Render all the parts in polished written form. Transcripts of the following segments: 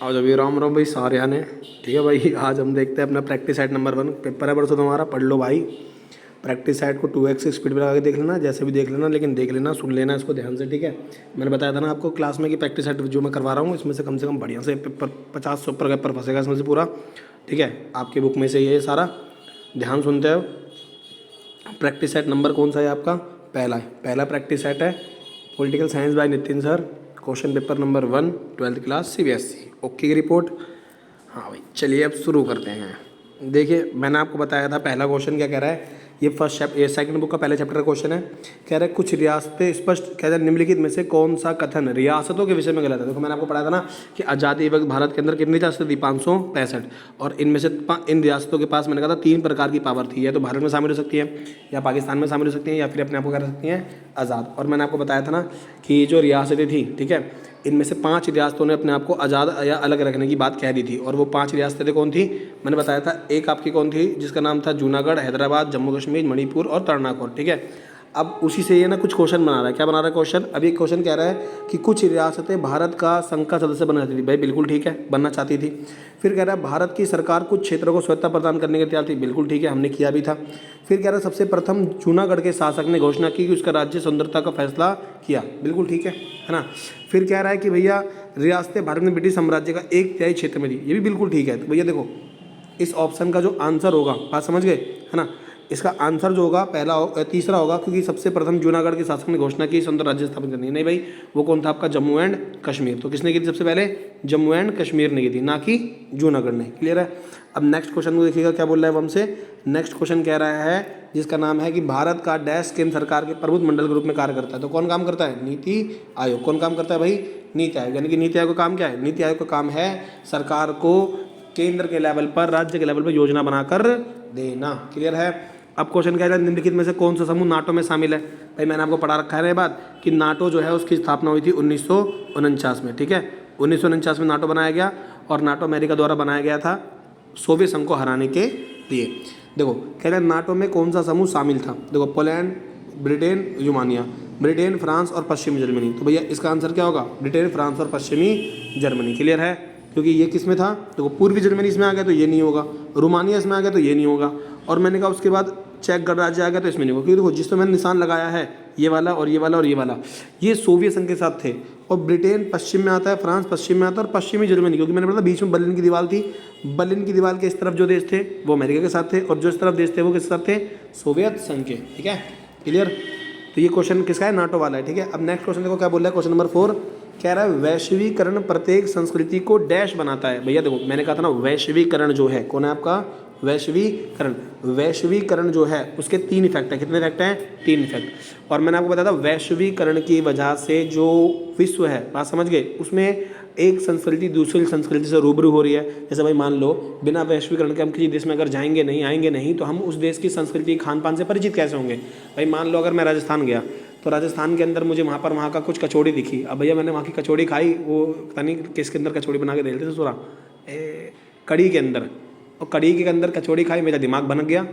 और जब ये राम राम भाई सारे आने। ठीक है भाई, आज हम देखते हैं अपना प्रैक्टिस सेट नंबर 1 पेपर है परसों तुम्हारा, पढ़ लो भाई। प्रैक्टिस सेट को 2x स्पीड पर लगा के देख लेना, जैसे भी देख लेना, लेकिन देख लेना, सुन लेना इसको ध्यान से। ठीक है, मैंने बताया था ना आपको क्लास में कि प्रैक्टिस सेट जो मैं करवा रहा हूँ इसमें से कम बढ़िया से पेपर 50 से ऊपर पेपर फंसेगा इसमें से पूरा। ठीक है, आपकी बुक में से ये सारा ध्यान सुनते हो। प्रैक्टिस सेट नंबर कौन सा है आपका? पहला प्रैक्टिस सेट है political science by Nitin sir, question paper number 1, 12th class CBSE। Okay की रिपोर्ट। हाँ भाई, चलिए अब शुरू करते हैं। देखिए, मैंने आपको बताया था पहला क्वेश्चन क्या कह रहा है। ये सेकंड बुक का पहले चैप्टर का क्वेश्चन है। कह रहा है कुछ रियासतें स्पष्ट, कह रहा है निम्नलिखित में से कौन सा कथन रियासतों के विषय में गलत है। देखो, मैंने आपको पढ़ाया था ना कि आज़ादी वक्त भारत के अंदर कितनी रियासतें थी? 565। और इनमें से इन रियासतों के पास मैंने कहा था 3 प्रकार की पावर थी, या तो भारत में शामिल हो सकती है, या पाकिस्तान में शामिल हो सकती है, या फिर अपने आप को कर सकती हैं आज़ाद। और मैंने आपको बताया था ना कि ये जो रियासतें थी, ठीक है, इनमें से 5 रियासतों ने अपने आप को आज़ाद या अलग रखने की बात कह दी थी। और वो 5 रियासतें कौन थी? मैंने बताया था, एक आपकी कौन थी जिसका नाम था जूनागढ़, हैदराबाद, जम्मू कश्मीर, मणिपुर और तर्नाकोर। ठीक है, अब उसी से ये ना कुछ क्वेश्चन बना रहा है। क्या बना रहा है क्वेश्चन? अभी एक क्वेश्चन कह रहा है कि कुछ रियासतें भारत का संघ का सदस्य बनना चाहती थी। भाई बिल्कुल ठीक है, बनना चाहती थी। फिर कह रहा है भारत की सरकार कुछ क्षेत्रों को स्वायत्तता प्रदान करने के तैयार थी। बिल्कुल ठीक है, हमने किया भी था। फिर कह रहा है सबसे प्रथम जूनागढ़ के शासक ने घोषणा की कि उसका राज्य स्वतंत्रता का फैसला किया। बिल्कुल ठीक है ना। फिर कह रहा है कि भैया रियासतें भारत में ब्रिटिश साम्राज्य का 1/3 क्षेत्र में थी। ये भी बिल्कुल ठीक है। तो भैया देखो, इस ऑप्शन का जो आंसर होगा, बात समझ गए है ना, इसका आंसर जो होगा तीसरा होगा, क्योंकि सबसे प्रथम जूनागढ़ के शासक ने घोषणा की स्वतंत्र राज्य स्थापित करनी है। नहीं भाई, वो कौन था आपका? जम्मू एंड कश्मीर। तो किसने की थी सबसे पहले? जम्मू एंड कश्मीर ने की थी, ना कि जूनागढ़ ने। क्लियर है। अब नेक्स्ट क्वेश्चन को देखिएगा क्या बोल रहा है वो हमसे। नेक्स्ट क्वेश्चन कह रहा है जिसका नाम है कि भारत का डैश केंद्र सरकार के प्रबुद्ध मंडल के रूप में कार्य करता है। तो कौन काम करता है? नीति आयोग। कौन काम करता है भाई? नीति आयोग। यानी कि नीति आयोग का काम क्या है? नीति आयोग का काम है सरकार को केंद्र के लेवल पर, राज्य के लेवल पर योजना बनाकर देना। क्लियर है। अब क्वेश्चन कह रहा है निम्नलिखित में से कौन सा समूह नाटो में शामिल है। भाई मैंने आपको पढ़ा रखा है ना ये बात कि नाटो जो है उसकी स्थापना हुई थी 1949 में। ठीक है, 1949 में नाटो बनाया गया, और नाटो अमेरिका द्वारा बनाया गया था सोवियत संघ को हराने के लिए। देखो कह रहे हैं नाटो में कौन सा समूह शामिल था। देखो, पोलैंड, ब्रिटेन, यूमानिया, ब्रिटेन, फ्रांस और पश्चिमी जर्मनी। तो भैया इसका आंसर क्या होगा? ब्रिटेन, फ्रांस और पश्चिमी जर्मनी। क्लियर है, क्योंकि ये किस में था? देखो, पूर्वी जर्मनी इसमें आ गया तो ये नहीं होगा, रोमानिया इसमें आ गया तो ये नहीं होगा, और मैंने कहा उसके बाद चेक गणराज्य आ गया तो इसमें नहीं होगा। क्योंकि देखो, जिस तो मैंने निशान लगाया है ये वाला और ये वाला और ये वाला, ये सोवियत संघ के साथ थे, और ब्रिटेन पश्चिम में आता है, फ्रांस पश्चिम में आता है, और पश्चिमी जर्मनी, क्योंकि मैंने बोला बीच में बर्लिन की दीवार थी, बर्लिन की दीवार के इस तरफ जो देश थे वो अमेरिका के साथ थे, और जो इस तरफ देश थे वो किस साथ थे? सोवियत संघ के। ठीक है, क्लियर। तो ये क्वेश्चन किसका है? नाटो वाला है। ठीक है, अब नेक्स्ट क्वेश्चन देखो क्या बोल रहा है। क्वेश्चन नंबर 4 कह रहा है वैश्वीकरण प्रत्येक संस्कृति को डैश बनाता है। भैया देखो, मैंने कहा था ना वैश्वीकरण जो है, कौन है आपका? वैश्वीकरण। वैश्वीकरण जो है उसके 3 इफेक्ट है। कितने इफेक्ट हैं? 3 इफेक्ट। और मैंने आपको बताया था वैश्वीकरण की वजह से जो विश्व है, बात समझ गए, उसमें एक संस्कृति दूसरी संस्कृति से रूबरू हो रही है। जैसे भाई मान लो बिना वैश्वीकरण के हम किसी देश में अगर जाएंगे नहीं, आएंगे नहीं, तो हम उस देश की संस्कृति खान पान से परिचित कैसे होंगे? भाई मान लो अगर मैं राजस्थान गया, तो राजस्थान के अंदर मुझे वहाँ का कुछ कचौड़ी दिखी। अब भैया मैंने वहाँ की कचौड़ी खाई, वो पता नहीं किसके अंदर कचौड़ी बना के दे देते ससुरा, कड़ी के अंदर, और कड़ी के अंदर कचौड़ी खाई, मेरा दिमाग बन गया।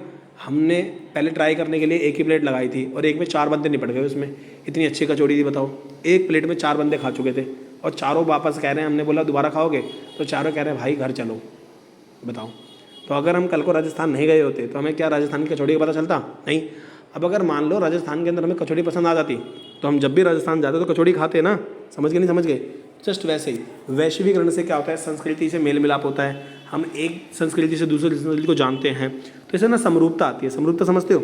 हमने पहले ट्राई करने के लिए एक ही प्लेट लगाई थी, और एक में 4 बंदे निपट गए उसमें। इतनी अच्छी कचौड़ी थी, बताओ, एक प्लेट में 4 बंदे खा चुके थे, और चारों वापस कह रहे हैं, हमने बोला दोबारा खाओगे, तो चारों कह रहे हैं भाई घर चलो। बताओ, तो अगर हम कल को राजस्थान नहीं गए होते तो हमें क्या राजस्थान की कचौड़ी का पता चलता? नहीं। अब अगर मान लो राजस्थान के अंदर हमें कचौड़ी पसंद आ जाती, तो हम जब भी राजस्थान जाते तो कचौड़ी खाते ना। समझ गए? नहीं समझ गए? जस्ट वैसे ही वैश्वीकरण से क्या होता है? संस्कृति से मेल मिलाप होता है, हम एक संस्कृति से दूसरी संस्कृति को जानते हैं, तो इससे ना समरूपता आती है। समरूपता समझते हो?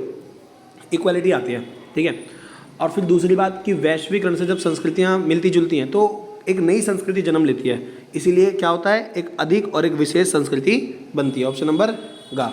इक्वालिटी आती है। ठीक है, और फिर दूसरी बात कि वैश्वीकरण से जब संस्कृतियाँ मिलती जुलती हैं तो एक नई संस्कृति जन्म लेती है, इसीलिए क्या होता है? एक अधिक और एक विशेष संस्कृति बनती है। ऑप्शन नंबर गा।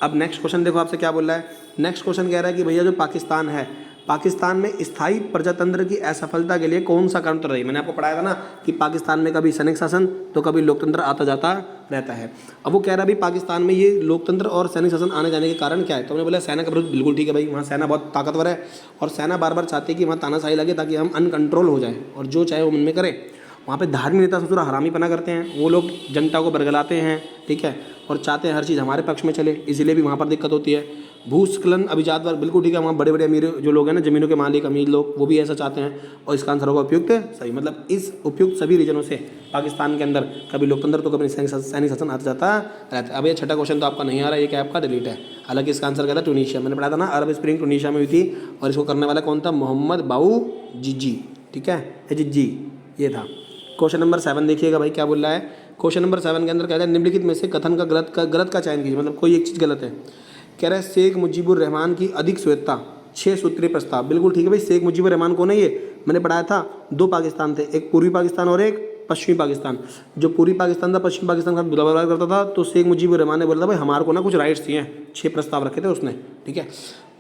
अब नेक्स्ट क्वेश्चन देखो आपसे क्या बोल रहा है। नेक्स्ट क्वेश्चन कह रहा है कि भैया जो पाकिस्तान है, पाकिस्तान में स्थायी प्रजातंत्र की असफलता के लिए कौन सा कारण रही? मैंने आपको पढ़ाया था ना कि पाकिस्तान में कभी सैनिक शासन तो कभी लोकतंत्र आता जाता रहता है। अब वो कह रहा है भाई पाकिस्तान में ये लोकतंत्र और सैनिक शासन आने जाने के कारण क्या है? तो हमने बोला सेना का विरोध। बिल्कुल ठीक है भाई, वहाँ सेना बहुत ताकतवर है, और सेना बार बार चाहती है कि वहाँ तानाशाही लगे ताकि हम अनकंट्रोल हो जाए, और जो चाहे वो मन में करे। वहाँ पे धार्मिक नेता ससुरा हरामीपना करते हैं, वो लोग जनता को बरगलाते हैं। ठीक है, और चाहते हैं हर चीज़ हमारे पक्ष में चले, इसीलिए भी वहाँ पर दिक्कत होती है। भूस्खलन अभिजात वर्ग, बिल्कुल ठीक है। वहाँ बड़े बड़े अमीर जो लोग हैं ना, ज़मीनों के मालिक अमीर लोग, वो भी ऐसा चाहते हैं। और इसका आंसर होगा उपयुक्त सही। मतलब इस उपयुक्त सभी रीजनों से पाकिस्तान के अंदर कभी लोकतंत्र तो कभी सैनिक शासन आता जाता रहता है। अब ये छठा क्वेश्चन तो आपका नहीं आ रहा है, ये क्या आपका डिलीट है। हालांकि इसका आंसर क्या था, ट्यूनीशिया। मैंने पढ़ा था ना, अरब स्प्रिंग ट्यूनीशिया में हुई थी, और इसको करने वाला कौन था, मोहम्मद बाऊ जिजी, ठीक है, जिजी ये था। क्वेश्चन नंबर 7 देखिएगा भाई क्या बोल रहा है। क्वेश्चन नंबर 7 के अंदर कहता है निम्नलिखित में से कथन का गलत का चयन कीजिए। मतलब कोई एक चीज़ गलत है। कह रहा है शेख मुजीबुर रहमान की अधिक स्वेच्छा 6 सूत्रीय प्रस्ताव, बिल्कुल ठीक है भाई। शेख मुजीबुर रहमान कौन है, ये मैंने पढ़ाया था। 2 पाकिस्तान थे, एक पूर्वी पाकिस्तान और एक पश्चिमी पाकिस्तान। जो पूर्वी पाकिस्तान था पश्चिमी पाकिस्तान का बराबर करता था, तो शेख मुजीबुर रहमान ने बोला था भाई हमारे को ना कुछ राइट्स चाहिए। 6 प्रस्ताव रखे थे उसने, ठीक है।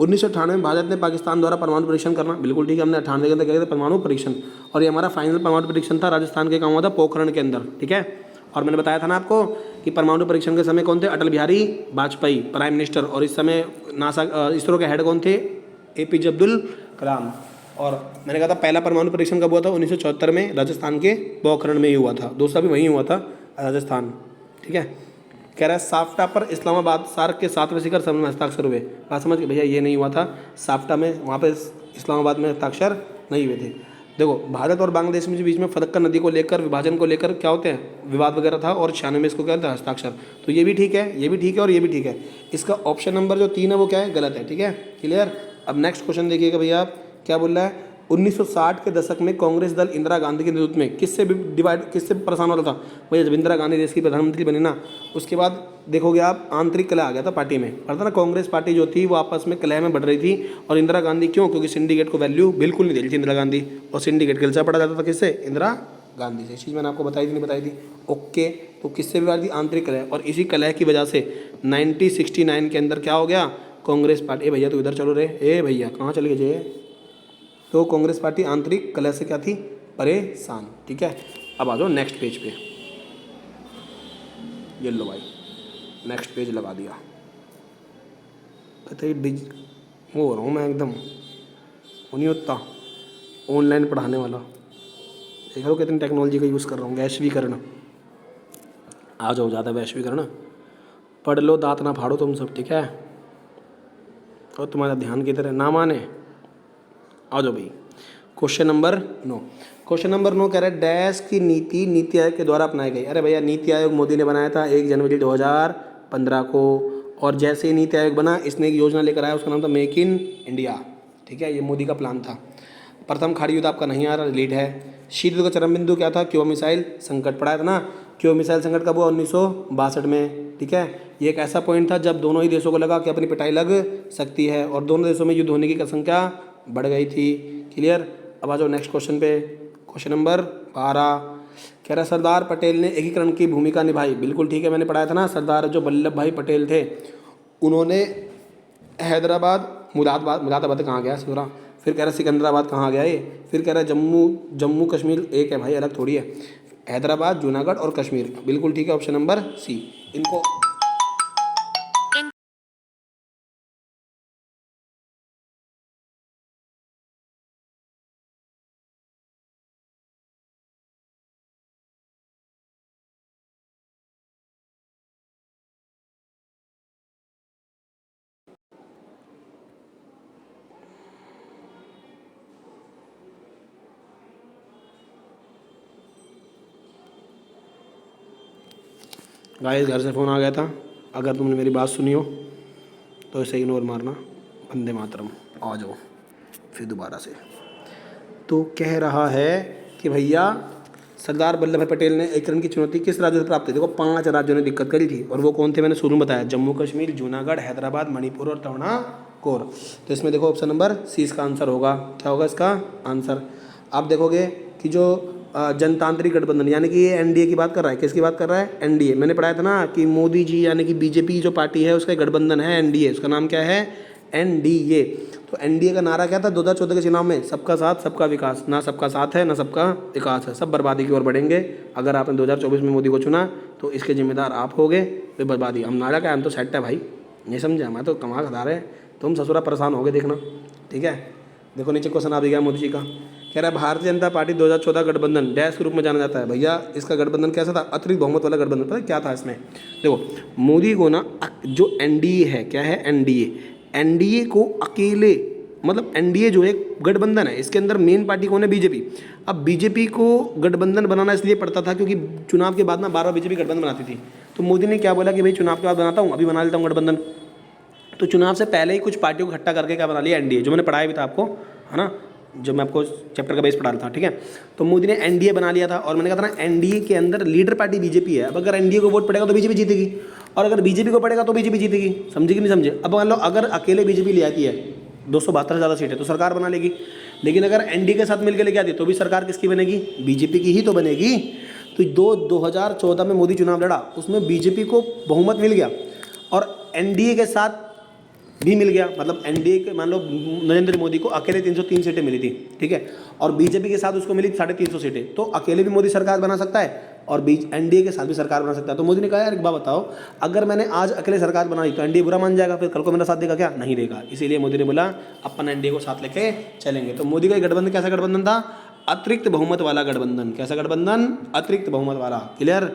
1998 में भारत ने पाकिस्तान द्वारा परमाणु परीक्षण करना, बिल्कुल ठीक है। हमने 98 के अंदर किया था परमाणु परीक्षण, और ये हमारा फाइनल परमाणु परीक्षण था राजस्थान के गाँव हुआ था पोखरण के अंदर, ठीक है। और मैंने बताया था ना आपको कि परमाणु परीक्षण के समय कौन थे, अटल बिहारी वाजपेयी प्राइम मिनिस्टर, और इस समय नासा इसरो के हेड कौन थे, एपीजे अब्दुल कलाम। और मैंने कहा था पहला परमाणु परीक्षण कब हुआ था, 1974 में राजस्थान के पोखरण में ही हुआ था। दूसरा भी वहीं हुआ था, राजस्थान, ठीक है। कह रहा है साफ्टा पर इस्लामाबाद सार्क के 7वें शिखर सम्मेलन में हस्ताक्षर हुए। बात समझ के भैया, ये नहीं हुआ था साफ्टा में, वहाँ पे इस्लामाबाद में हस्ताक्षर नहीं हुए थे। देखो भारत और बांग्लादेश में जो बीच में फरक्का नदी को लेकर विभाजन को लेकर क्या होते हैं, विवाद वगैरह था, और 96 में इसको क्या था, हस्ताक्षर। तो ये भी ठीक है, ये भी ठीक है, और ये भी ठीक है। इसका ऑप्शन नंबर जो 3 है वो क्या है, गलत है, ठीक है, क्लियर। अब नेक्स्ट क्वेश्चन देखिएगा भैया आप क्या बोल रहा है। 1960 के दशक में कांग्रेस दल इंदिरा गांधी के नेतृत्व में किससे परेशान हो रहा था भैया। जब इंदिरा गांधी देश की प्रधानमंत्री बनी ना, उसके बाद देखोगे आप आंतरिक कलह आ गया था पार्टी में। पता ना कांग्रेस पार्टी जो थी वो आपस में कलह में बढ़ रही थी, और इंदिरा गांधी क्यों, क्योंकि सिंडिकेट को वैल्यू बिल्कुल नहीं दे रही थी इंदिरा गांधी, और सिंडिकेट खिलचा पड़ा जाता था किससे, इंदिरा गांधी से। इस चीज़ मैंने आपको बताई थी, नहीं बताई थी, ओके। तो किससे विवाद थी, आंतरिक कलह, और इसी कलह की वजह से 1969 के अंदर क्या हो गया, कांग्रेस पार्टी, ए भैया तो इधर चलो रे, ए भैया कहाँ चले गए। तो कांग्रेस पार्टी आंतरिक कलह से क्या थी, परेशान, ठीक है। अब आ जाओ नेक्स्ट पेज पे, ये लो भाई नेक्स्ट पेज लगा दिया। कहते वो हो रहा हूँ मैं एकदम, वो नहीं होता ऑनलाइन पढ़ाने वाला, देख लो कितनी टेक्नोलॉजी का यूज़ कर रहा हूँ। वैश्वीकरण, आ जाओ, ज़्यादा वैश्वीकरण पढ़ लो, दांत ना फाड़ो तुम सब, ठीक है। और तुम्हारा ध्यान की तरह ना माने, आ जाओ भाई। क्वेश्चन नंबर 9, क्वेश्चन नंबर 9 कह रहा है डैश की नीति आयोग के द्वारा अपनाई गई। अरे भैया नीति आयोग मोदी ने बनाया था 1 जनवरी 2015 को, और जैसे ही नीति आयोग बना इसने एक योजना लेकर आया, उसका नाम था मेक इन इंडिया, ठीक है। ये मोदी का प्लान था। प्रथम खाड़ी युद्ध आपका नहीं आ रहा, लीड है। शीत युद्ध का चरम बिंदु क्या था, क्यूबा मिसाइल संकट, पढ़ाया था ना। क्यूबा मिसाइल संकट कब हुआ, 1962 में, ठीक है। ये एक ऐसा पॉइंट था जब दोनों ही देशों को लगा कि अपनी पिटाई लग सकती है, और दोनों देशों में युद्ध होने की संख्या बढ़ गई थी, क्लियर। अब आ जाओ नेक्स्ट क्वेश्चन पे, क्वेश्चन नंबर 12 कह रहा है सरदार पटेल ने एकीकरण की भूमिका निभाई, बिल्कुल ठीक है। मैंने पढ़ाया था ना, सरदार जो वल्लभ भाई पटेल थे, उन्होंने हैदराबाद, मुरादाबाद कहाँ गया सूरा, फिर कह रहा है सिकंदराबाद कहाँ गया ये, फिर कह रहा है जम्मू कश्मीर एक है भाई, अलग थोड़ी है। हैदराबाद, जूनागढ़ और कश्मीर, बिल्कुल ठीक है, ऑप्शन नंबर सी। इनको गाइस घर से फ़ोन आ गया था, अगर तुमने मेरी बात सुनी हो तो इसे इग्नोर मारना। वंदे मातरम, आ जाओ फिर दोबारा से। तो कह रहा है कि भैया सरदार वल्लभ भाई पटेल ने एकीकरण की चुनौती किस राज्य से प्राप्त की। देखो 5 राज्यों ने दिक्कत करी थी, और वो कौन थे, मैंने शुरू में बताया, जम्मू कश्मीर, जूनागढ़, हैदराबाद, मणिपुर और तमिलनाडु। तो इसमें देखो ऑप्शन नंबर सी इसका आंसर होगा। क्या होगा इसका आंसर। आप देखोगे कि जो जनतांत्रिक गठबंधन यानी कि ये एनडीए की बात कर रहा है, किसकी बात कर रहा है, एनडीए। मैंने पढ़ाया था ना कि मोदी जी यानी कि बीजेपी जो पार्टी है उसका गठबंधन है एनडीए, उसका नाम क्या है, एनडीए। तो एनडीए का नारा क्या था 2014 के चुनाव में, सबका साथ सबका विकास। ना सबका साथ है ना सबका विकास है, सब बर्बादी की ओर बढ़ेंगे। अगर आपने 2024 में मोदी को चुना तो इसके जिम्मेदार आप होगे, तो बर्बादी। हम नारा क्या, हम तो सेट है भाई, नहीं समझा, मैं तो कमा खा रहे, तुम ससुरा परेशान हो गए, देखना, ठीक है। देखो नीचे क्वेश्चन आ गया मोदी जी का, कह रहा है भारतीय जनता पार्टी 2014 गठबंधन डैश के रूप में जाना जाता है। भैया इसका गठबंधन कैसा था, अतिरिक्त बहुमत वाला गठबंधन। पता है क्या था इसमें, देखो मोदी को ना जो एनडीए है, क्या है एनडीए, एनडीए को अकेले, मतलब एनडीए जो है गठबंधन है, इसके अंदर मेन पार्टी कौन है? बीजेपी। अब बीजेपी को गठबंधन बनाना इसलिए पड़ता था क्योंकि चुनाव के बाद ना बार बार बीजेपी गठबंधन बनाती थी। तो मोदी ने क्या बोला कि भाई चुनाव के बाद बनाता हूँ, अभी बना लेता हूँ गठबंधन। तो चुनाव से पहले ही कुछ पार्टियों को इकट्ठा करके क्या बना लिया? एनडीए, जो मैंने पढ़ाया भी था आपको, है ना, जो मैं आपको चैप्टर का बेस पढ़ा रहा था, ठीक है। तो मोदी ने एनडीए बना लिया था और मैंने कहा था ना एनडीए के अंदर लीडर पार्टी बीजेपी है। अब अगर एनडीए को वोट पड़ेगा तो बीजेपी जीतेगी, और अगर बीजेपी को पड़ेगा तो बीजेपी जीतेगी। समझे कि नहीं समझे? अब मान लो अगर अकेले बीजेपी ले आती है 272 ज़्यादा सीटें तो सरकार बना लेगी, लेकिन अगर एनडीए के साथ मिलकर लेके आती है तो भी सरकार किसकी बनेगी? बीजेपी की ही तो बनेगी। तो 2014 में मोदी चुनाव लड़ा, उसमें बीजेपी को बहुमत मिल गया और एनडीए के साथ भी मिल गया। मतलब एनडीए के मान लो नरेंद्र मोदी को अकेले 303 सीटें मिली थी, ठीक है, और बीजेपी के साथ उसको मिली 350 सीटें। तो अकेले भी मोदी सरकार बना सकता है और एनडीए के साथ भी सरकार बना सकता है। तो मोदी ने कहा यार एक बात बताओ, अगर मैंने आज अकेले सरकार बनाई तो एनडीए बुरा मान जाएगा, फिर कल को मेरा साथ देगा क्या? नहीं देगा। इसीलिए मोदी ने बोला अपन एनडीए को साथ लेके चलेंगे। तो मोदी का गठबंधन कैसा गठबंधन था? अतिरिक्त बहुमत वाला गठबंधन। कैसा गठबंधन? अतिरिक्त बहुमत वाला। क्लियर?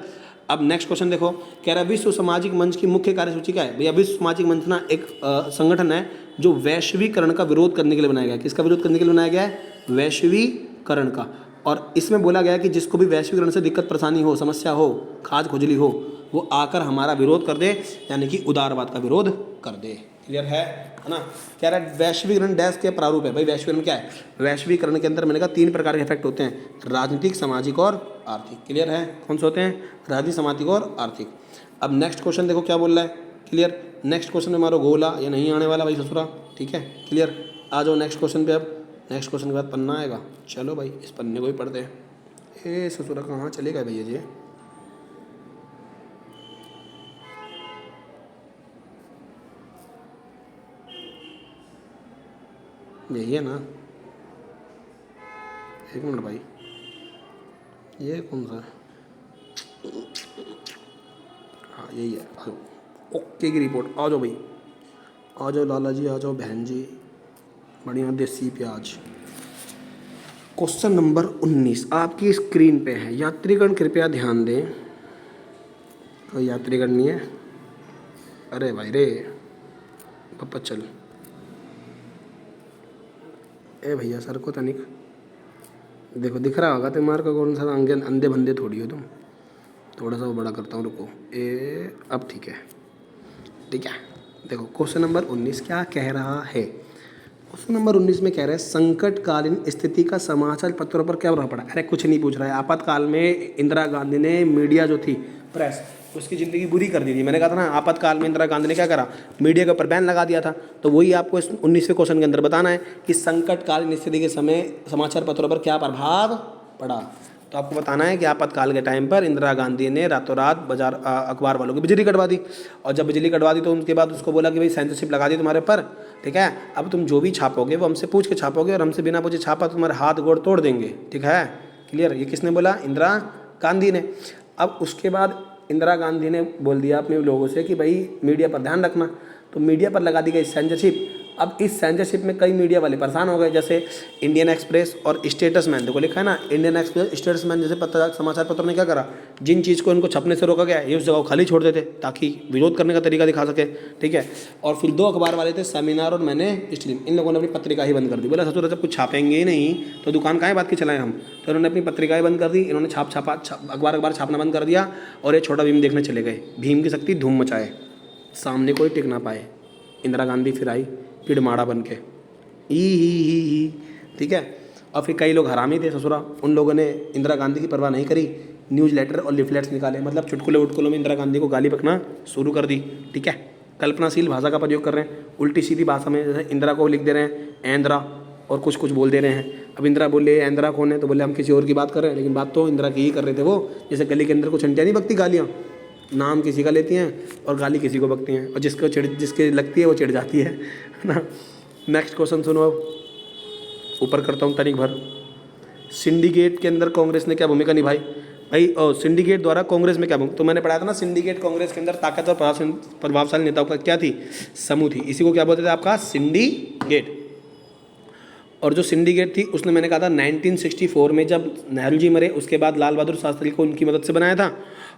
अब नेक्स्ट क्वेश्चन देखो, कह रहा है विश्व सामाजिक मंच की मुख्य कार्यसूची क्या है? भैया विश्व सामाजिक मंच ना एक संगठन है जो वैश्वीकरण का विरोध करने के लिए बनाया गया है। किसका विरोध करने के लिए बनाया गया है? वैश्वीकरण का। और इसमें बोला गया है कि जिसको भी वैश्वीकरण से दिक्कत परेशानी हो, समस्या हो, खाज खुजली हो, वो आकर हमारा विरोध कर दे, यानी कि उदारवाद का विरोध कर दे। क्लियर है ना? कह रहा है वैश्वीकरण डैश के प्रारूप है। भाई वैश्वीकरण क्या है? वैश्वीकरण के अंदर मैंने कहा 3 प्रकार के इफेक्ट होते हैं, राजनीतिक, सामाजिक और आर्थिक। क्लियर है? कौन से होते हैं? राजनीतिक, सामाजिक और आर्थिक। अब नेक्स्ट क्वेश्चन देखो क्या बोल रहा है। क्लियर? नेक्स्ट क्वेश्चन में मारो गोला, ये नहीं आने वाला भाई ससुरा, ठीक है। क्लियर? आ जाओ नेक्स्ट क्वेश्चन पे। अब नेक्स्ट क्वेश्चन के बाद पन्ना आएगा। चलो भाई इस पन्ने को ही पढ़ते हैं। ए ससुरा कहाँ चले गए भैया जी? यही है ना? एक मिनट भाई, ये कौन सा? हाँ यही है। आ जाओ, ओके की रिपोर्ट। आ जाओ भाई, आ जाओ लाला जी, आ जाओ बहन जी, बढ़िया देसी प्याज। क्वेश्चन नंबर 19 आपकी स्क्रीन पे है। यात्रीगण कृपया ध्यान दें। कोई यात्रीगण नहीं है? अरे भाई रे पापा चल। ए भैया सर को तनिक देखो, दिख रहा होगा तुम्हारे को कौन सा? अंधे बंदे थोड़ी हो तुम। थोड़ा सा वो बड़ा करता हूँ, रुको। अब ठीक है, ठीक है। देखो क्वेश्चन नंबर 19 क्या कह रहा है? क्वेश्चन नंबर 19 में कह रहा है संकटकालीन स्थिति का समाचार पत्रों पर क्या प्रभाव पड़ा? अरे कुछ नहीं पूछ रहा है। आपातकाल में इंदिरा गांधी ने मीडिया जो थी, प्रेस, उसकी ज़िंदगी बुरी कर दी थी। मैंने कहा था ना आपातकाल में इंदिरा गांधी ने क्या करा? मीडिया के ऊपर बैन लगा दिया था। तो वही आपको इस 19वें क्वेश्चन के अंदर बताना है कि संकटकालीन स्थिति के समय समाचार पत्रों पर क्या प्रभाव पड़ा। तो आपको बताना है कि आपातकाल के टाइम पर इंदिरा गांधी ने रातों रात बाजार अखबार वालों की बिजली कटवा दी, और जब बिजली कटवा दी तो उनके बाद उसको बोला कि भाई सेंसरशिप लगा दी तुम्हारे पर, ठीक है, अब तुम जो भी छापोगे वो हमसे पूछ के छापोगे, और हमसे बिना पूछे छापा तो तुम्हारे हाथ गोड़ तोड़ देंगे, ठीक है। क्लियर? ये किसने बोला? इंदिरा गांधी ने। अब उसके बाद इंदिरा गांधी ने बोल दिया अपने लोगों से कि भाई मीडिया पर ध्यान रखना, तो मीडिया पर लगा दी गई सेंसरशिप। अब इस सेंसरशिप में कई मीडिया वाले परेशान हो गए, जैसे इंडियन एक्सप्रेस और स्टेटसमैन। देखो लिखा है ना इंडियन एक्सप्रेस, स्टेटसमैन जैसे समाचार पत्रों ने क्या करा? जिन चीज़ को इनको छपने से रोका गया ये उस जगह को खाली छोड़ देते ताकि विरोध करने का तरीका दिखा सके, ठीक है। और फिर 2 अखबार वाले थे, सेमिनार और मैंने स्ट्रीम, इन लोगों ने अपनी पत्रिका ही बंद कर दी। बोला ससुर जब कुछ छापेंगे ही नहीं तो दुकान काहे बात की चलाएं हम। तो इन्होंने अपनी पत्रिकाएं बंद कर दी, इन्होंने अखबार छापना बंद कर दिया, और ये छोटा भीम देखने चले गए। भीम की शक्ति धूम मचाए, सामने कोई टिक ना पाए। इंदिरा गांधी फिर आई पिड़माड़ा बन के, ही, ठीक है। और फिर कई लोग हरामी थे ससुरा, उन लोगों ने इंदिरा गांधी की परवाह नहीं करी, न्यूज़ लेटर और लिफलेट्स निकाले, मतलब चुटकुले उटकुलों में इंदिरा गांधी को गाली बकना शुरू कर दी, ठीक है। कल्पनाशील भाषा का प्रयोग कर रहे हैं, उल्टी सीधी भाषा में, जैसे इंदिरा को लिख दे रहे हैं ऐंद्रा, और कुछ कुछ बोल दे रहे हैं। अब इंदिरा बोले ऐंद्रा कौन है, तो बोले हम किसी और की बात कर रहे हैं, लेकिन बात तो इंदिरा की ही कर रहे थे वो। जैसे गली के अंदर कुछ अंटियाँ नहीं बकती गालियाँ, नाम किसी का लेती हैं और गाली किसी को बकती हैं, और जिसके लगती है वो चिढ़ जाती है ना। नेक्स्ट क्वेश्चन सुनो, अब ऊपर करता हूँ तनिक भर। सिंडिकेट के अंदर कांग्रेस ने क्या भूमिका निभाई? भाई सिंडिकेट द्वारा कांग्रेस में क्या भूमिका? तो मैंने पढ़ाया था ना, सिंडिकेट कांग्रेस के अंदर ताकतवर प्रभावशाली नेताओं का क्या थी? समूह थी। इसी को क्या बोलते थे? आपका सिंडिकेट। और जो सिंडिकेट थी उसने, मैंने कहा था 1964 में जब नेहरू जी मरे उसके बाद लाल बहादुर शास्त्री को उनकी मदद से बनाया था।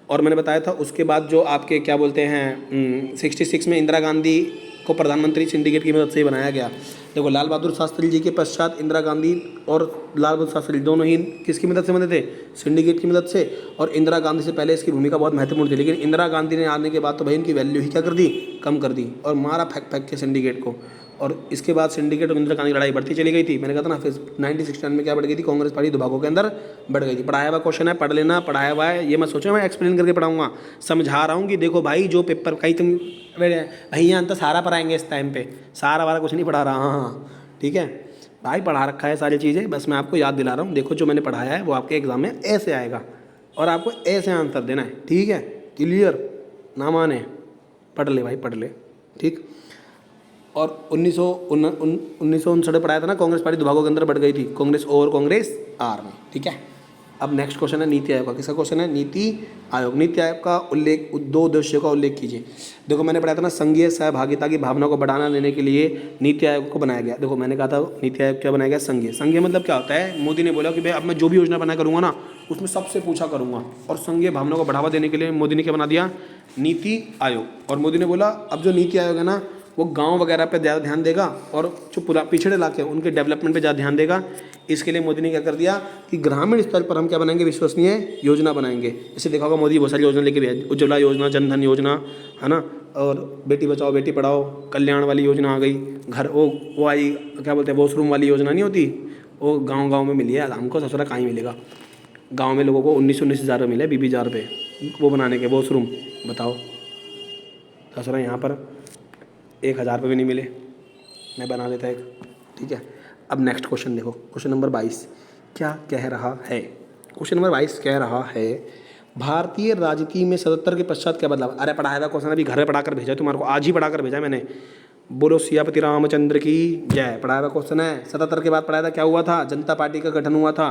और मैंने बताया था उसके बाद जो आपके क्या बोलते हैं 66 में इंदिरा गांधी को प्रधानमंत्री सिंडिकेट की मदद से ही बनाया गया। देखो लाल बहादुर शास्त्री जी के पश्चात इंदिरा गांधी और लाल बहादुर शास्त्री दोनों ही किसकी मदद से बने थे? सिंडिकेट की मदद से। और इंदिरा गांधी से पहले इसकी भूमिका बहुत महत्वपूर्ण थी, लेकिन इंदिरा गांधी ने आने के बाद तो भाई इनकी वैल्यू ही क्या कर दी? कम कर दी और मारा फेंक फेंक के सिंडिकेट को। और इसके बाद सिंडिकेट और इंदिरा गांधी की लड़ाई बढ़ती चली गई थी। मैंने कहा था ना, फिर 1969 में क्या बढ़ गई थी? कांग्रेस पार्टी दो भागों के अंदर बढ़ गई थी। पढ़ाया हुआ क्वेश्चन है, पढ़ लेना। पढ़ाया हुआ है, ये मैं सोचा मैं एक्सप्लेन करके पढ़ाऊंगा, समझा रहा हूँ कि देखो भाई जो पेपर कहीं तुम भैया तो सारा पढ़ाएंगे इस टाइम पे, सारा वाला कुछ नहीं पढ़ा रहा। हाँ ठीक है भाई, पढ़ा रखा है सारी चीज़ें, बस मैं आपको याद दिला रहा हूँ। देखो जो मैंने पढ़ाया है वो आपके एग्जाम में ऐसे आएगा और आपको ऐसे आंसर देना है, ठीक है? क्लियर? ना माने पढ़ ले भाई, पढ़ ले, ठीक। और 1959 पढ़ाया था ना, कांग्रेस पार्टी दो भागों के अंदर बढ़ गई थी, कांग्रेस ओ और कांग्रेस आर में, ठीक है। अब नेक्स्ट क्वेश्चन है नीति आयोग का। किसका क्वेश्चन है? नीति आयोग। नीति आयोग का उल्लेख, दो उद्देश्यों का उल्लेख कीजिए। देखो मैंने पढ़ाया था ना, संघीय सहभागिता की भावना को बढ़ावा देने के लिए नीति आयोग को बनाया गया। देखो मैंने कहा था नीति आयोग क्या बनाया गया? संघीय। संघीय मतलब क्या होता है? मोदी ने बोला कि भाई अब मैं जो भी योजना बना करूँगा ना उसमें सबसे पूछा करूँगा, और संघीय भावना को बढ़ावा देने के लिए मोदी ने क्या बना दिया? नीति आयोग। और मोदी ने बोला अब जो नीति आयोग है ना वो गांव वगैरह पे ज़्यादा ध्यान देगा और जो पूरा पिछड़े इलाके हैं उनके डेवलपमेंट पे ज़्यादा ध्यान देगा। इसके लिए मोदी ने क्या कर दिया कि ग्रामीण स्तर पर हम क्या बनाएंगे? विश्वसनीय योजना बनाएंगे। इसे देखा होगा मोदी बहुत सारी योजना लेके भी, उज्ज्वला योजना, जनधन योजना, है ना, और बेटी बचाओ बेटी पढ़ाओ, कल्याण वाली योजना आ गई, घर वो आई, क्या बोलते हैं, वॉशरूम वाली योजना नहीं होती, वो गाँव में मिली है हमको, ससुरा कहाँ ही मिलेगा। गाँव में लोगों को 19 हज़ार मिले, 20,000 रुपये वो बनाने के वॉशरूम, बताओ। ससुरा यहाँ पर 1,000 रुपये भी नहीं मिले, मैं बना लेता एक, ठीक है। अब नेक्स्ट क्वेश्चन देखो, क्वेश्चन नंबर 22 क्या कह रहा है? क्वेश्चन नंबर 22 कह रहा है भारतीय राजनीति में 77 के पश्चात क्या बदलाव? अरे पढ़ाया था क्वेश्चन, अभी घर में पढ़ाकर भेजा है तुम्हारे को, आज ही पढ़ाकर भेजा है मैंने। बोलो सियापति रामचंद्र की जय। पढ़ाया था क्वेश्चन है, 77 के बाद पढ़ाया था क्या हुआ था? जनता पार्टी का गठन हुआ था।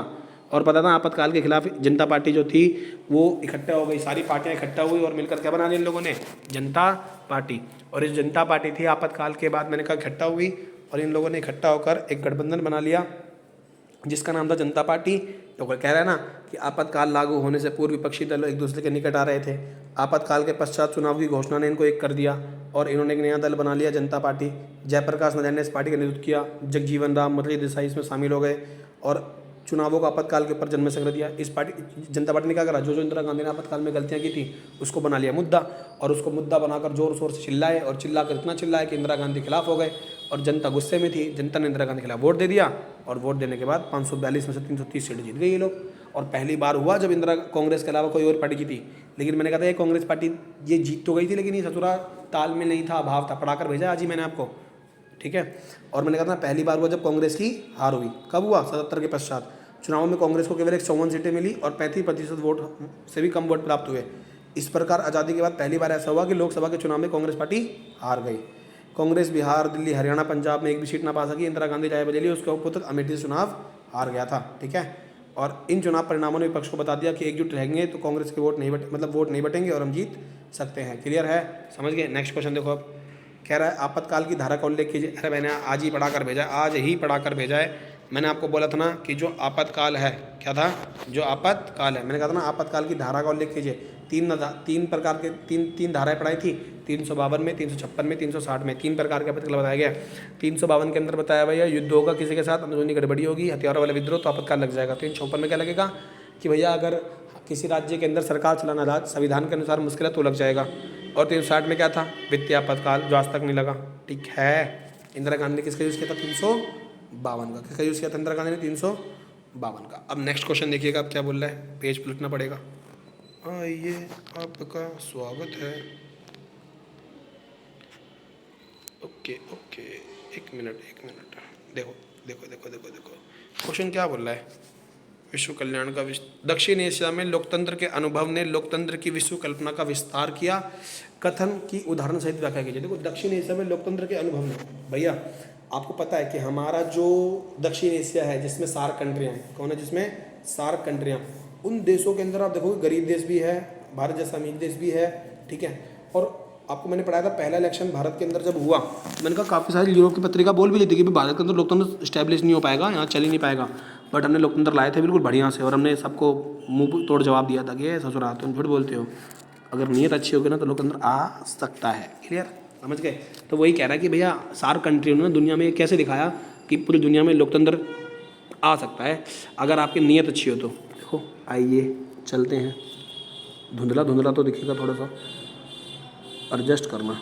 और पता था आपातकाल के खिलाफ जनता पार्टी जो थी वो इकट्ठा हो गई, सारी पार्टियां इकट्ठा हुई और मिलकर क्या बना लिया इन लोगों ने? जनता पार्टी। और इस जनता पार्टी थी आपातकाल के बाद, मैंने कहा इकट्ठा हुई, और इन लोगों ने इकट्ठा होकर एक गठबंधन बना लिया जिसका नाम था जनता पार्टी। तो कह रहा है ना कि आपातकाल लागू होने से पूर्व विपक्षी दल एक दूसरे के निकट आ रहे थे, आपातकाल के पश्चात चुनाव की घोषणा ने इनको एक कर दिया और इन्होंने एक नया दल बना लिया, जनता पार्टी। जयप्रकाश नारायण ने इस पार्टी का नेतृत्व किया, जगजीवन राम, मुरली देसाई इसमें शामिल हो गए और चुनावों को आपातकाल के ऊपर जन्म संग्रह दिया। इस पार्टी जनता पार्टी ने क्या करा? जो इंदिरा गांधी ने आपातकाल में गलतियां की थी उसको बना लिया मुद्दा, और उसको मुद्दा बनाकर जोर शोर से चिल्लाए, और चिल्लाकर इतना चिल्लाए कि इंदिरा गांधी खिलाफ हो गए और जनता गुस्से में थी। जनता ने इंदिरा गांधी के खिलाफ वोट दे दिया और वोट देने के बाद 542 में से 330 सीट जीत गई ये लोग। और पहली बार हुआ जब इंदिरा कांग्रेस के अलावा कोई और पार्टी जीती। लेकिन मैंने कहा था ये कांग्रेस पार्टी ये जीत तो गई थी, लेकिन ये ससुरा तालमेल नहीं था, अभाव था। पढ़ाकर भेजा आज ही मैंने आपको, ठीक है। और मैंने कहा था पहली बार हुआ जब कांग्रेस की हार हुई। कब हुआ? 77 के पश्चात। चुनाव में कांग्रेस को केवल 154 सीटें मिली और 35% वोट से भी कम वोट प्राप्त हुए। इस प्रकार आज़ादी के बाद पहली बार ऐसा हुआ कि लोकसभा के चुनाव में कांग्रेस पार्टी हार गई। कांग्रेस बिहार, दिल्ली, हरियाणा, पंजाब में एक भी सीट ना पा सकी। इंदिरा गांधी चाहे बदली, उसके पुत्र अमेठी से चुनाव हार गया था, ठीक है। और इन चुनाव परिणामों ने विपक्ष को बता दिया कि एकजुट रहेंगे तो कांग्रेस के वोट नहीं बटेंगे और हम जीत सकते हैं। क्लियर है? समझ गए? नेक्स्ट क्वेश्चन देखो। अब कह रहा है आपातकाल की धारा का उल्लेख कीजिए। अरे मैंने आज ही पढ़ा कर भेजा है, आज ही पढ़ा कर भेजा है। मैंने आपको बोला था ना कि जो आपातकाल है, क्या था? जो आपातकाल है, मैंने कहा था ना आपातकाल की धारा का उल्लेख कीजिए। तीन प्रकार के तीन धाराएं पढ़ाई थी, 352 में, 356 में, 360 में, 3 प्रकार के आपातकाल बताया गया। 352 के अंदर बताया भैया युद्ध होगा किसी के साथ, अंदरूनी गड़बड़ी होगी, हथियारों वाले विद्रोह, तो आपातकाल लग जाएगा। 356 में क्या लगेगा कि भैया अगर किसी राज्य के अंदर सरकार चलाना संविधान के अनुसार मुश्किल है तो लग जाएगा। और 360 में क्या था? वित्तीय आपातकाल, जो आज तक नहीं लगा, ठीक है। इंदिरा गांधी ने किसका यूज़ किया था? 352 का। किसका यूज़ किया था इंदिरा गांधी ने? 352 का। अब नेक्स्ट क्वेश्चन देखिएगा, अब क्या बोल रहा है, पेज पलटना पड़ेगा। ये आपका स्वागत है। ओके, एक मिनट। देखो क्वेश्चन क्या बोल रहा है? विश्व कल्याण का दक्षिण एशिया में लोकतंत्र के अनुभव ने लोकतंत्र की विश्व कल्पना का विस्तार किया, कथन की उदाहरण सहित व्याख्या कीजिए। देखो दक्षिण एशिया में लोकतंत्र के अनुभव ने, भैया आपको पता है कि हमारा जो दक्षिण एशिया है जिसमें सार्क कंट्रियाँ हैं, कौन है जिसमें? सार्क कंट्रियाँ। उन देशों के अंदर आप देखोगे गरीब देश भी है, भारत जैसा अमीर देश भी है, ठीक है। और आपको मैंने पढ़ाया था पहला इलेक्शन भारत के अंदर जब हुआ, मैंने कहा काफ़ी सारी यूरोप की पत्रिका बोल भी लेती कि भारत के अंदर लोकतंत्र स्टैब्लिश नहीं हो पाएगा, यहाँ चल ही नहीं पाएगा। बट हमने लोकतंत्र लाए थे बिल्कुल बढ़िया से, और हमने सबको मुंह तोड़ जवाब दिया था कि ससुरा तुम झूठ बोलते हो, अगर नीयत अच्छी होगी ना तो लोकतंत्र आ सकता है। क्लियर? समझ गए। तो वही कह रहा है कि भैया सार्क कंट्रियों ने दुनिया में कैसे दिखाया कि पूरी दुनिया में लोकतंत्र आ सकता है अगर आपकी नीयत अच्छी हो तो। देखो आइए चलते हैं, धुंधला धुंधला तो दिखेगा थोड़ा सा, एडजस्ट करना।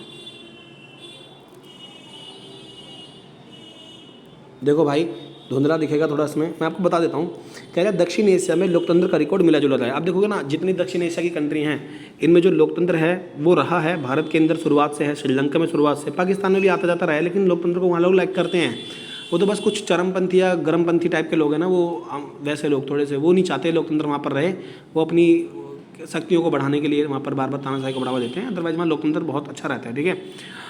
देखो भाई धुंधला दिखेगा थोड़ा इसमें, मैं आपको बता देता हूँ। कह रहा है दक्षिण एशिया में लोकतंत्र का रिकॉर्ड मिला जुला रहा है। आप देखोगे ना जितनी दक्षिण एशिया की कंट्री हैं इनमें जो लोकतंत्र है वो रहा है भारत के अंदर शुरुआत से है, श्रीलंका में शुरुआत से, पाकिस्तान में भी आता जाता रहा है, लेकिन लोकतंत्र को वहाँ लोग लाइक करते हैं। वो तो बस कुछ चरमपंथी या गर्मपंथी टाइप के लोग हैं ना, वो वैसे लोग थोड़े से वो नहीं चाहते लोकतंत्र वहाँ पर रहे, वो अपनी शक्तियों को बढ़ाने के लिए वहाँ पर बार बार तानाशाही को बढ़ावा देते हैं। अदरवाइज वहाँ लोकतंत्र बहुत अच्छा रहता है, ठीक है।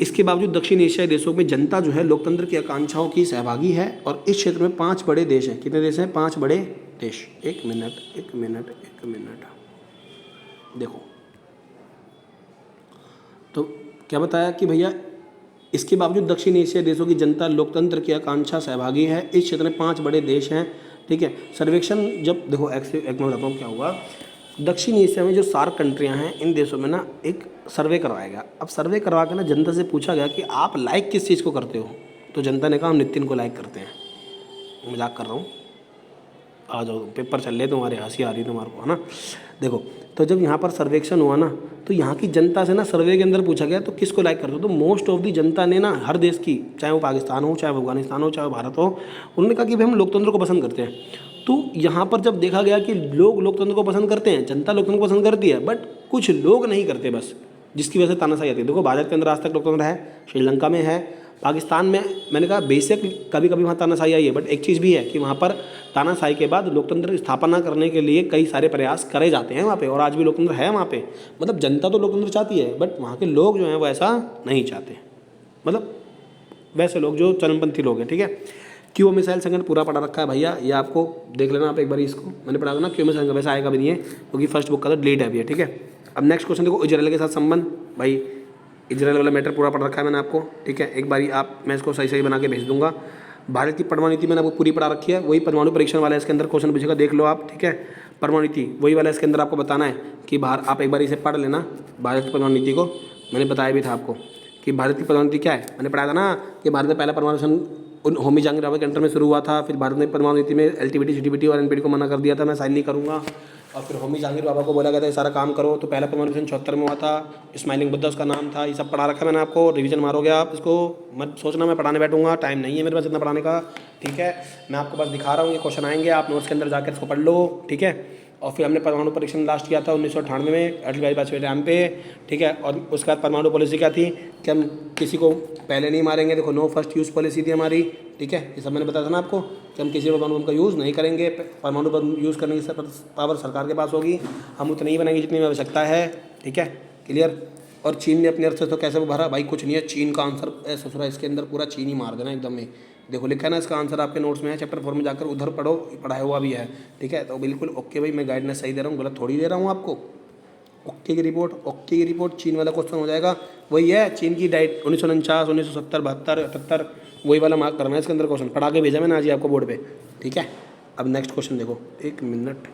इसके बावजूद दक्षिण एशियाई देशों में जनता जो है लोकतंत्र की आकांक्षाओं की सहभागी है, और इस क्षेत्र में 5 बड़े देश हैं। कितने देश हैं? 5 बड़े देश। एक मिनट देखो, तो क्या बताया कि भैया इसके बावजूद दक्षिण एशियाई देशों की जनता लोकतंत्र की आकांक्षा सहभागी है। इस क्षेत्र में 5 बड़े देश हैं, ठीक है। सर्वेक्षण जब देखो एक मैं बताता हूँ क्या हुआ। दक्षिण एशिया में जो सार्क कंट्रियां हैं इन देशों में ना एक सर्वे करवाया गया। अब सर्वे करवा के ना जनता से पूछा गया कि आप लाइक किस चीज़ को करते हो, तो जनता ने कहा हम नितिन को लाइक करते हैं। मजाक कर रहा हूँ, आ जाओ पेपर चल रहे तुम्हारे, हंसी आ रही तुम्हारे को, है ना। देखो तो जब यहाँ पर सर्वेक्षण हुआ ना तो यहाँ की जनता से ना सर्वे के अंदर पूछा गया तो किसको लाइक करते हो, तो मोस्ट ऑफ दी जनता ने ना हर देश की, चाहे वो पाकिस्तान हो, चाहे वो अफगानिस्तान हो, चाहे वो भारत हो, उन्होंने कहा कि भाई हम लोकतंत्र को पसंद करते हैं। तो यहाँ पर जब देखा गया कि लोग लोकतंत्र को पसंद करते हैं, जनता लोकतंत्र को पसंद करती है, बट कुछ लोग नहीं करते बस, जिसकी वजह से तानाशाही आती है। देखो भारत के अंदर आज तक लोकतंत्र है, श्रीलंका में है, पाकिस्तान में मैंने कहा बेशक कभी कभी वहाँ तानाशाही आई है, बट एक चीज़ भी है कि वहाँ पर तानाशाही के बाद लोकतंत्र की स्थापना करने के लिए कई सारे प्रयास करे जाते हैं वहाँ पे, और आज भी लोकतंत्र है वहाँ पे। मतलब जनता तो लोकतंत्र चाहती है, बट वहाँ के लोग जो हैं वो ऐसा नहीं चाहते, मतलब वैसे लोग जो चरमपंथी लोग हैं, ठीक है। क्यों मिसाइल संगठन पूरा पढ़ा रखा है भैया, ये आपको देख लेना आप एक बार, इसको मैंने पढ़ा था ना क्यों मिसाइल, वैसे आएगा भी नहीं है क्योंकि फर्स्ट बुक का तो डिलीट है भैया, ठीक है। अब नेक्स्ट क्वेश्चन देखो, इजराइल के साथ संबंध। भाई इजराइल वाला मैटर पूरा पढ़ रखा है मैंने आपको, ठीक है। एक बारी आप मैं इसको सही सही बना के भेज दूंगा। भारत की परमाणु नीति मैंने आपको पूरी पढ़ा रखी है, वही परमाणु परीक्षण वाला है, इसके अंदर क्वेश्चन पूछेगा, देख लो आप, ठीक है। परमाणु नीति वही वाला, इसके अंदर आपको बताना है कि आप एक बार इसे पढ़ लेना। भारत की परमाणु नीति को मैंने बताया भी था आपको कि भारत की परमाणु नीति क्या है, मैंने पढ़ाया था ना कि भारत में पहला परमाणु होमी जहांगीर के अंडर में शुरू हुआ था। फिर भारत ने परमाणु नीति में एलटीबीटी, सीटीबीटी और एनपीटी को मना कर दिया था, मैं साइन नहीं करूँगा। और फिर होमी जहांगीर बाबा को बोला गया था ये सारा काम करो। तो पहला परमाणु 76 में हुआ था, स्माइलिंग बुद्धा उसका नाम था। ये सब पढ़ा रखा है मैंने आपको, रिवीजन मारोगे आप इसको, मत सोचना मैं पढ़ाने बैठूंगा, टाइम नहीं है मेरे पास इतना पढ़ाने का, ठीक है। मैं आपको बस दिखा रहा हूँ, ये क्वेश्चन आएंगे, आप नोट्स के अंदर जाकर इसको पढ़ लो, ठीक है। और फिर हमने परमाणु परीक्षण लास्ट किया था 1998 में अटल बिहारी वाजपेयी टाइम पे, ठीक है। और उसके बाद परमाणु पॉलिसी क्या थी कि हम किसी को पहले नहीं मारेंगे, देखो नो फर्स्ट यूज़ पॉलिसी थी हमारी, ठीक है। ये सब मैंने बताया था ना आपको कि हम किसी परमाणु बम का यूज़ नहीं करेंगे, परमाणु बम यूज़ करने की पावर सरकार के पास होगी, हम उतनी ही बनाएंगे जितनी आवश्यकता है, ठीक है, क्लियर। और चीन ने अपनी अर्थव्यवस्था तो कैसे भरा, भाई कुछ नहीं है, चीन का आंसर ससुरा इसके अंदर पूरा चीन ही मार देना एकदम में। देखो लिखा है ना, इसका आंसर आपके नोट्स में है, चैप्टर 4 में जाकर उधर पढ़ो, पढ़ाया हुआ भी है, ठीक है। तो बिल्कुल ओके भाई, मैं गाइडनेस सही दे रहा हूँ, गलत थोड़ी दे रहा हूँ आपको। ओके की रिपोर्ट, चीन वाला क्वेश्चन हो जाएगा, वही है चीन की डाइट 1949, 1970, 72, 78, वही वाला मार्क करना है इसके अंदर क्वेश्चन, पढ़ा के भेजा मैंने आज ही आपको बोर्ड पे, ठीक है। अब नेक्स्ट क्वेश्चन देखो, एक मिनट,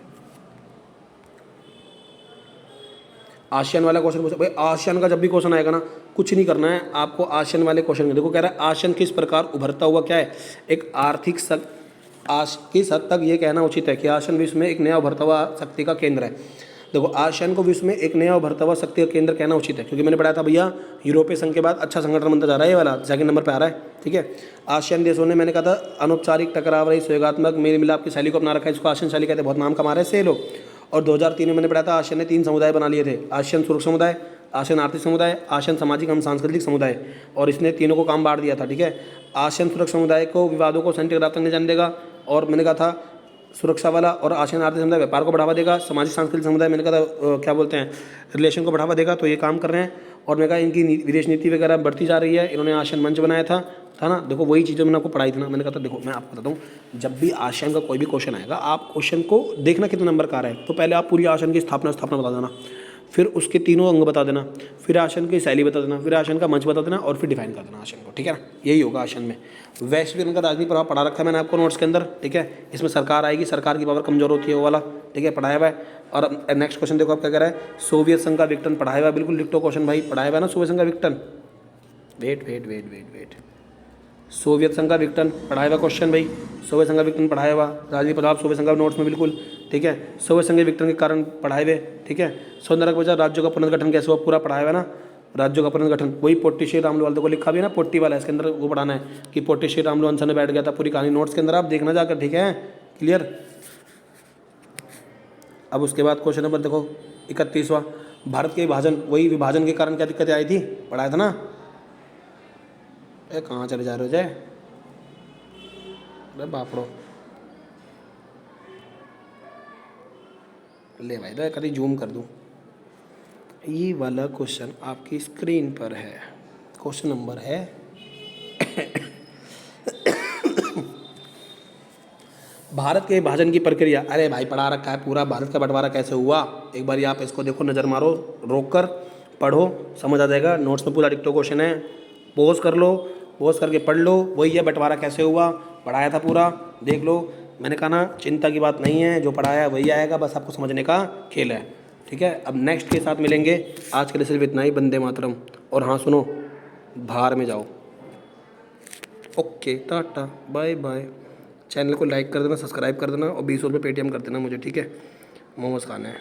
आसियान वाला क्वेश्चन पूछा भाई। आसियान का जब भी क्वेश्चन आएगा ना, कुछ नहीं करना है आपको, आसियान वाले क्वेश्चन देखो, कह रहा है आसियान किस प्रकार उभरता हुआ क्या है, एक आर्थिक किस हद तक ये कहना उचित है कि आसियान विश्व में एक नया उभरता हुआ शक्ति का केंद्र है। देखो आसियान को विश्व में एक नया उभरता हुआ शक्ति का केंद्र कहना उचित है, क्योंकि मैंने पढ़ाया था भैया यूरोपीय संघ के बाद अच्छा संगठन बनता जा रहा है, ये वाला सेकंड नंबर पे आ रहा है, ठीक है। आसियान देशों ने, मैंने कहा था, अनौपचारिक टकराव रही सहयोगात्मक मेल मिलाप की शैली को अपना रखा है, इसको आसियान शैली कहते हैं, बहुत नाम कमा रहे हैं से लोग। और 2003 में मैंने पढ़ा था आसियान ने 3 समुदाय बना लिए थे, आसियान सुरक्षा समुदाय, आसियान आर्थिक समुदाय, आसियान सामाजिक एवं सांस्कृतिक समुदाय, और इसने तीनों को काम बांट दिया था, ठीक है। आसियान सुरक्षा समुदाय को विवादों को शांति तक नहीं जाने देगा, और मैंने कहा था सुरक्षा वाला, और आसियान आर्थिक समुदाय व्यापार को बढ़ावा देगा, सामाजिक सांस्कृतिक समुदाय मैंने कहा था क्या बोलते हैं, रिलेशन को बढ़ावा देगा, तो ये काम कर रहे हैं। और मैंने कहा इनकी विदेश नीति वगैरह बढ़ती जा रही है, इन्होंने आसियान मंच बनाया था ना। देखो वही चीज़ें मैंने आपको पढ़ाई थी ना, मैंने कहा था देखो मैं आपको बताता हूँ, जब भी आसियान का कोई भी क्वेश्चन आएगा, आप क्वेश्चन को देखना कितने नंबर का आ रहा है, तो पहले आप पूरी आसियान की स्थापना बता देना। फिर उसके तीनों अंग बता देना, फिर आसन की शैली बता देना, फिर आसन का मंच बता देना और फिर डिफाइन कर देना आसन को, ठीक है ना। यही होगा आसन में। वैश्वीकरण का राजनीतिक प्रभाव पढ़ा रखा है मैंने आपको नोट्स के अंदर, ठीक है। इसमें सरकार आएगी, सरकार की पावर कमजोर होती है वो वाला, ठीक है, पढ़ाया हुआ है। और नेक्स्ट क्वेश्चन देखो आप क्या कह रहा है, सोवियत संघ का विघटन पढ़ाया हुआ है, बिल्कुल डिक्टो क्वेश्चन भाई, पढ़ाया हुआ है ना सोवियत संघ का विघटन। वेट सोवियत संघ का विघटन पढ़ाया हुआ क्वेश्चन भाई, सोवियत संघ का विघटन पढ़ाया हुआ, राजनीतिक प्रभाव सोवियत संघ का नोट्स में बिल्कुल, ठीक है। सोवियत संघ के विघटन के कारण पढ़ाए हुए, ठीक है। स्वतंत्रता के बजाय राज्यों का पुनर्गठन कैसे हुआ, पूरा पढ़ाया हुआ ना, राज्यों का पुनर्गठन। वही पोट्टी श्री रामुलु वाले को लिखा भी है ना, पोट्टी वाला, इसके अंदर वो पढ़ाना है कि पोट्टी श्री रामुलु अनशन में बैठ गया था, पूरी कहानी नोट्स के अंदर आप देखना जाकर, ठीक है, क्लियर। अब उसके बाद क्वेश्चन नंबर देखो 31वां, भारत के विभाजन, वही विभाजन के कारण क्या दिक्कतें आई थी, पढ़ाया था ना। ए कहाँ चले जा रहे हो जय, अरे बापड़ो, ले भाई तो कभी जूम कर दूँ। ये वाला क्वेश्चन आपकी स्क्रीन पर है, क्वेश्चन नंबर है भारत के विभाजन की प्रक्रिया। अरे भाई पढ़ा रखा है पूरा, भारत का बंटवारा कैसे हुआ, एक बार आप इसको देखो, नज़र मारो, रोक कर पढ़ो, समझ आ जाएगा। नोट्स में पूरा डिक्टो क्वेश्चन है, पॉज कर लो, पॉज करके पढ़ लो, वही है बंटवारा कैसे हुआ, पढ़ाया था पूरा, देख लो। मैंने कहा ना चिंता की बात नहीं है, जो पढ़ाया है वही आएगा, बस आपको समझने का खेल है, ठीक है। अब नेक्स्ट के साथ मिलेंगे, आज के लिए सिर्फ इतना ही, वंदे मातरम। और हाँ सुनो, बाहर में जाओ, okay tata bye bye. Channel को लाइक कर देना, सब्सक्राइब कर देना और 20 रुपये पेटीएम कर देना मुझे, ठीक है। मोमोज खाने हैं।